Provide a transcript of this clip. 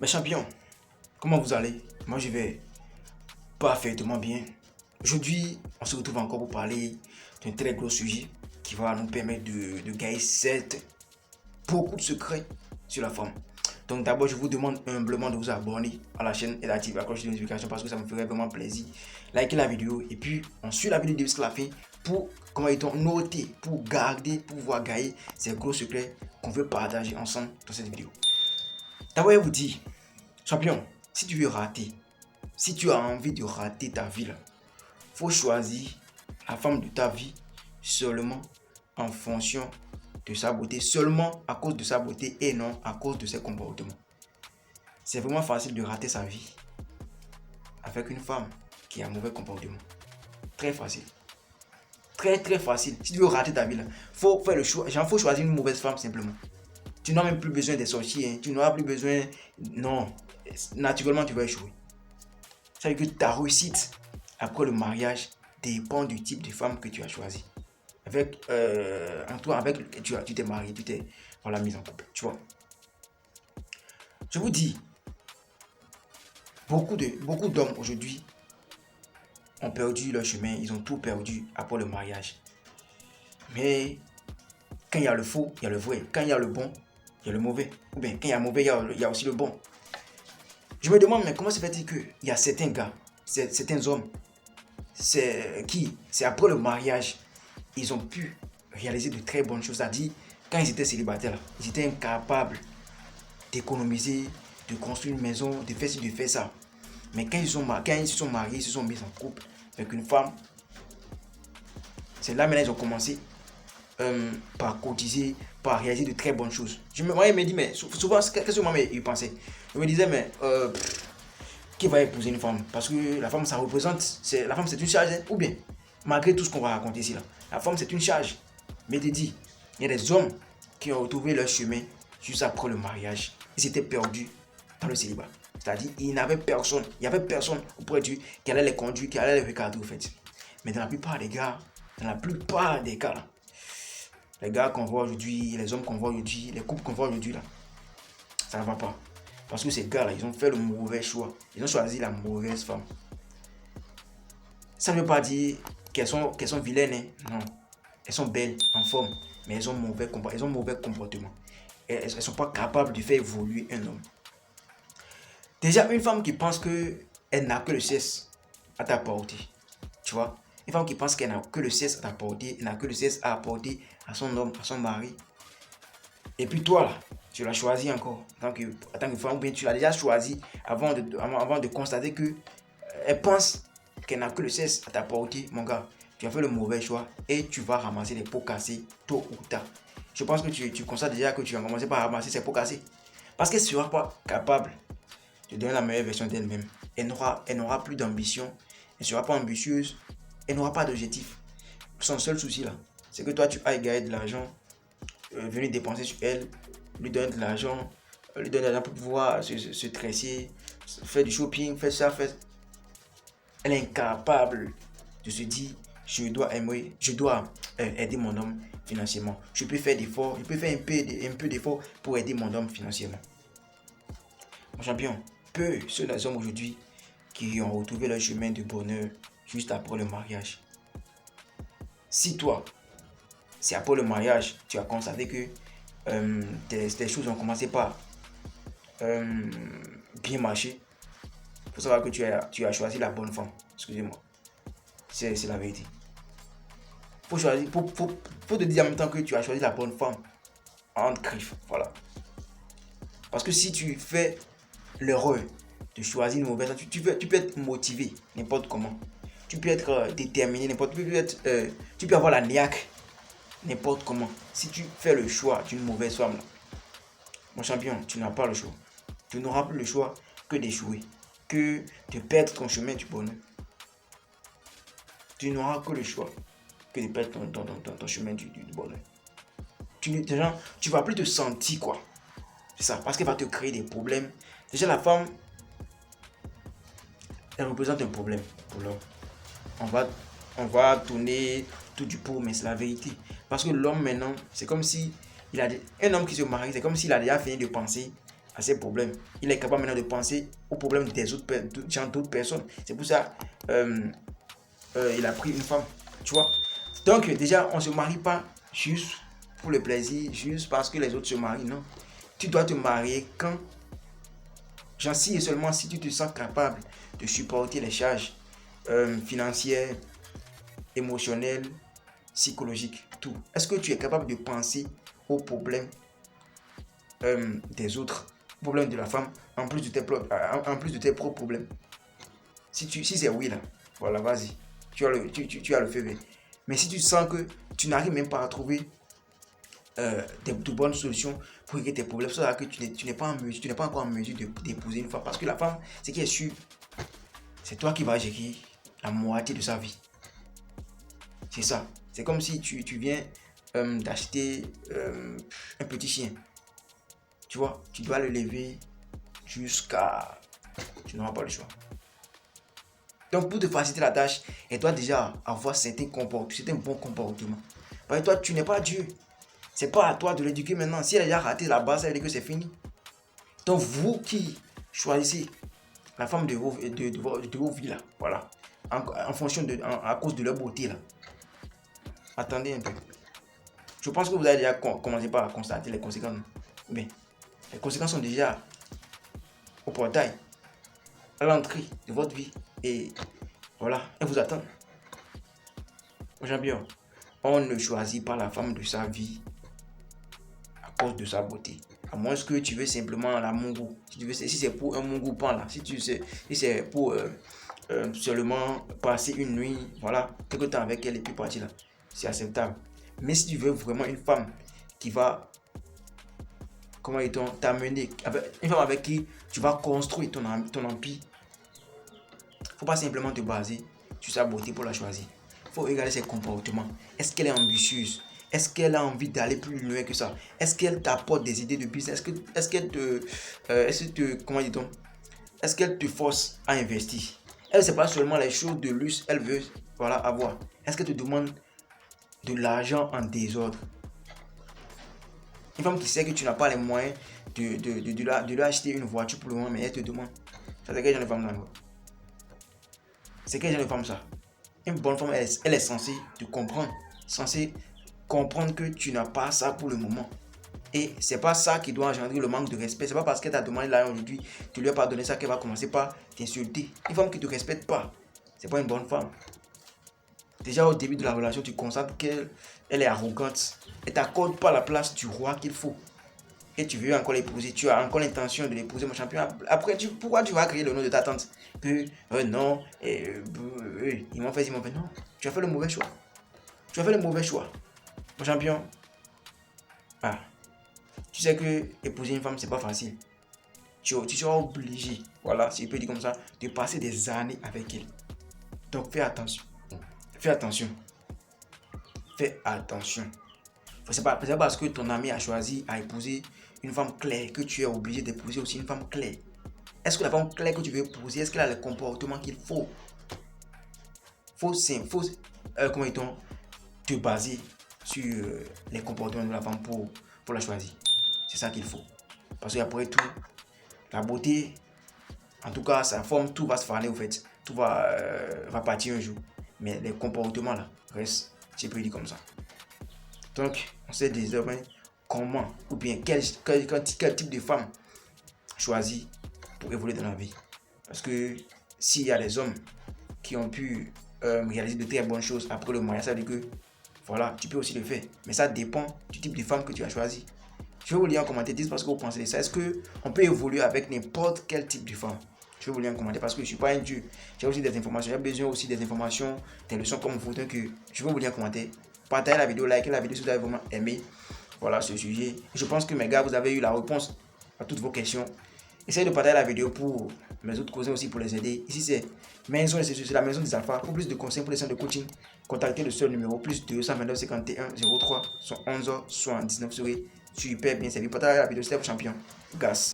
Mes champions, comment vous allez? Moi je vais parfaitement bien. Aujourd'hui, on se retrouve encore pour parler d'un très gros sujet qui va nous permettre de gagner beaucoup de secrets sur la femme. Donc d'abord, je vous demande humblement de vous abonner à la chaîne et d'activer la cloche de notification parce que ça me ferait vraiment plaisir. Likez la vidéo et puis on suit la vidéo jusqu'à la fin pour, comment dit-on, noter, pour garder, pour pouvoir gagner ces gros secrets qu'on veut partager ensemble dans cette vidéo. D'abord, je vous dis, champion, si tu veux rater, si tu as envie de rater ta vie, il faut choisir la femme de ta vie seulement en fonction de sa beauté, seulement à cause de sa beauté et non à cause de ses comportements. C'est vraiment facile de rater sa vie avec une femme qui a un mauvais comportement. Très facile. Très facile. Si tu veux rater ta vie, il faut faire le choix. Il faut choisir une mauvaise femme simplement. Tu n'as même plus besoin des sorties. Hein. Tu n'auras plus besoin. Non. Naturellement, tu vas échouer. Ça veut dire que ta réussite après le mariage dépend du type de femme que tu as choisi. Tu t'es marié, tu t'es mise en couple. Tu vois. Je vous dis, beaucoup d'hommes aujourd'hui ont perdu leur chemin, ils ont tout perdu après le mariage. Mais quand il y a le faux, il y a le vrai. Quand il y a le bon, il y a le mauvais. Ou bien quand il y a le mauvais, il y a aussi le bon. Je me demande, mais comment se fait-il qu'il y a certains gars, certains hommes, c'est après le mariage, ils ont pu réaliser de très bonnes choses. C'est-à-dire, quand ils étaient célibataires, ils étaient incapables d'économiser, de construire une maison, de faire ci, de faire ça. Mais quand ils se sont mariés, ils se sont mis en couple avec une femme, c'est là maintenant ils ont commencé par cotiser, par réaliser de très bonnes choses. Moi, il me dit, mais souvent, qu'est-ce que moi, il pensait? Je me disais, mais qui va épouser une femme? Parce que la femme, ça représente, la femme, c'est une charge, hein? Ou bien, malgré tout ce qu'on va raconter ici, là, la femme, c'est une charge. Mais te dis, il y a des hommes qui ont retrouvé leur chemin juste après le mariage. Ils s'étaient perdus dans le célibat. C'est-à-dire, il n'y avait personne auprès d'eux qui allait les conduire, qui allait les recadrer, en fait. Mais dans la plupart des cas, là, les gars qu'on voit aujourd'hui, les hommes qu'on voit aujourd'hui, les couples qu'on voit aujourd'hui, là, ça ne va pas. Parce que ces gars-là, ils ont fait le mauvais choix. Ils ont choisi la mauvaise femme. Ça ne veut pas dire qu'elles sont vilaines, hein. Non. Elles sont belles, en forme, mais elles ont mauvais comportement. Elles ne sont pas capables de faire évoluer un homme. Déjà, une femme qui pense qu'elle n'a que le sexe à t'apporter, tu vois, une femme qui pense qu'elle n'a que le sexe à t'apporter, elle n'a que le sexe à apporter à son homme, à son mari. Et puis toi, là, tu l'as choisi encore en tant que femme, ou bien tu l'as déjà choisi avant de constater qu'elle pense qu'elle n'a que le sexe à t'apporter, mon gars. Tu as fait le mauvais choix et tu vas ramasser les pots cassés tôt ou tard. Je pense que tu constates déjà que tu vas commencer par ramasser ces pots cassés. Parce qu'elle ne sera pas capable de donner la meilleure version d'elle-même. Elle n'aura plus d'ambition, elle ne sera pas ambitieuse, elle n'aura pas d'objectif. Son seul souci là, c'est que toi tu ailles gagner de l'argent, venir dépenser sur elle, lui donner de l'argent, pour pouvoir se tresser, faire du shopping, faire ça, faire. Elle est incapable de se dire je dois aider mon homme financièrement. Je peux faire d'efforts, je peux faire un peu d'efforts pour aider mon homme financièrement. Mon champion, peu sont les hommes aujourd'hui qui ont retrouvé leur chemin de bonheur juste après le mariage. Si toi, c'est après le mariage, tu as constaté que tes choses ont commencé par bien marcher, il faut savoir que tu as choisi la bonne femme. Excusez-moi. C'est la vérité. Faut te dire en même temps que tu as choisi la bonne femme en griffe. Voilà. Parce que si tu fais l'erreur de choisir une mauvaise femme, tu peux être motivé n'importe comment. Tu peux être déterminé n'importe comment. Tu peux avoir la niaque n'importe comment. Si tu fais le choix d'une mauvaise femme, là, mon champion, tu n'as pas le choix. Tu n'auras plus le choix que d'échouer, que de perdre ton chemin du bonheur. Tu n'auras que le choix que de perdre ton chemin du bonheur. Tu ne vas plus te sentir quoi. C'est ça, parce qu'elle va te créer des problèmes. Déjà, la femme, elle représente un problème pour l'homme. On va tourner tout du pot, mais c'est la vérité. Parce que l'homme maintenant, c'est comme si un homme qui se marie, c'est comme s'il a déjà fini de penser à ses problèmes. Il est capable maintenant de penser aux problèmes des autres, d'autres personnes. C'est pour ça il a pris une femme, tu vois. Donc déjà, on ne se marie pas juste pour le plaisir, juste parce que les autres se marient, non. Tu dois te marier quand, j'en suis seulement si tu te sens capable de supporter les charges financières, émotionnelles, psychologiques, tout. Est-ce que tu es capable de penser aux problèmes des autres, aux problèmes de la femme, en plus de tes propres problèmes? Si c'est oui là, voilà, vas-y. Tu as le feu vert. Mais si tu sens que tu n'arrives même pas à trouver de bonnes solutions pour régler tes problèmes, c'est que tu n'es pas encore en mesure d'épouser une femme. Parce que la femme, ce qui est sûr, c'est toi qui vas gérer la moitié de sa vie. C'est ça. C'est comme si tu viens d'acheter un petit chien. Tu vois, tu dois le lever jusqu'à... Tu n'auras pas le choix. Donc, pour te faciliter la tâche, elle doit déjà avoir certains bons comportements. Parce que toi, tu n'es pas Dieu. C'est pas à toi de l'éduquer maintenant. Si elle a déjà raté la base, ça veut dire que c'est fini. Donc, vous qui choisissez la femme de vos vies, là, voilà, en fonction à cause de leur beauté, là, attendez un peu. Je pense que vous avez déjà commencé par constater les conséquences. Mais les conséquences sont déjà au portail, à l'entrée de votre vie. Et voilà, elle vous attend. J'aime bien. On ne choisit pas la femme de sa vie à cause de sa beauté. À moins que tu veux simplement la mongo. Si c'est pour un mongo pan là, si c'est pour seulement passer une nuit, voilà, quelque temps avec elle et puis partir là, c'est acceptable. Mais si tu veux vraiment une femme qui va, comment dit-on, t'amener, une femme avec qui tu vas construire ton empire, faut pas simplement te baser sur sa beauté pour la choisir. Faut regarder ses comportements. Est-ce qu'elle est ambitieuse? Est-ce qu'elle a envie d'aller plus loin que ça? Est-ce qu'elle t'apporte des idées de business? Est-ce qu'elle te force à investir? Elle, c'est pas seulement les choses de luxe, elle veut, voilà, avoir. Est-ce qu'elle te demande de l'argent en désordre? Une femme qui sait que tu n'as pas les moyens de lui acheter une voiture pour le moment, mais elle te demande. Ça, c'est quel genre de femme là? C'est quel genre de femme ça? Une bonne femme, elle est censée te comprendre. Censée comprendre que tu n'as pas ça pour le moment. Et c'est pas ça qui doit engendrer le manque de respect. C'est pas parce qu'elle t'a demandé l'argent aujourd'hui, tu lui as pas donné ça qu'elle va commencer par t'insulter. Une femme qui ne te respecte pas, c'est pas une bonne femme. Déjà au début de la relation, tu constates qu'elle est arrogante. Elle t'accorde pas la place du roi qu'il faut. Et tu veux encore l'épouser, tu as encore l'intention de l'épouser, mon champion. Après, pourquoi tu vas créer le nom de ta tante? Que non, ils m'ont fait. Non, tu as fait le mauvais choix. Tu as fait le mauvais choix. Mon champion, tu sais que épouser une femme, c'est pas facile. Tu seras obligé, voilà, si je peux dire comme ça, de passer des années avec elle. Donc fais attention. Fais attention. Fais attention. C'est pas parce que ton ami a choisi à épouser une femme claire que tu es obligé d'épouser aussi une femme claire. Est-ce que la femme claire que tu veux épouser, est-ce qu'elle a le comportement qu'il faut? Faut te baser sur les comportements de la femme pour la choisir. C'est ça qu'il faut. Parce qu'après tout, la beauté, en tout cas, sa forme, tout va se faner au fait. Tout va partir un jour. Mais les comportements là restent, je peux dire comme ça. Donc, on sait désormais comment ou bien quel type de femme choisir pour évoluer dans la vie. Parce que s'il y a des hommes qui ont pu réaliser de très bonnes choses après le mariage, ça veut dire que voilà, tu peux aussi le faire. Mais ça dépend du type de femme que tu as choisi. Je vais vous lire en commentaire, dites parce que vous pensez de ça. Est-ce qu'on peut évoluer avec n'importe quel type de femme? Je vais vous lire en commentaire parce que je ne suis pas un dieu. J'ai aussi des informations. J'ai besoin aussi des informations, des leçons comme vous. Donc, je vais vous lire en commentaire. Partagez la vidéo, likez la vidéo si vous avez vraiment aimé. Voilà ce sujet. Je pense que mes gars, vous avez eu la réponse à toutes vos questions. Essayez de partager la vidéo pour mes autres cousins aussi pour les aider. Ici, c'est la maison des alphas. Pour plus de conseils, pour les centres de coaching, contactez le seul numéro plus 229 51 03 11 79. Serez super bien servi. Partagez la vidéo, c'est le champion. Gas.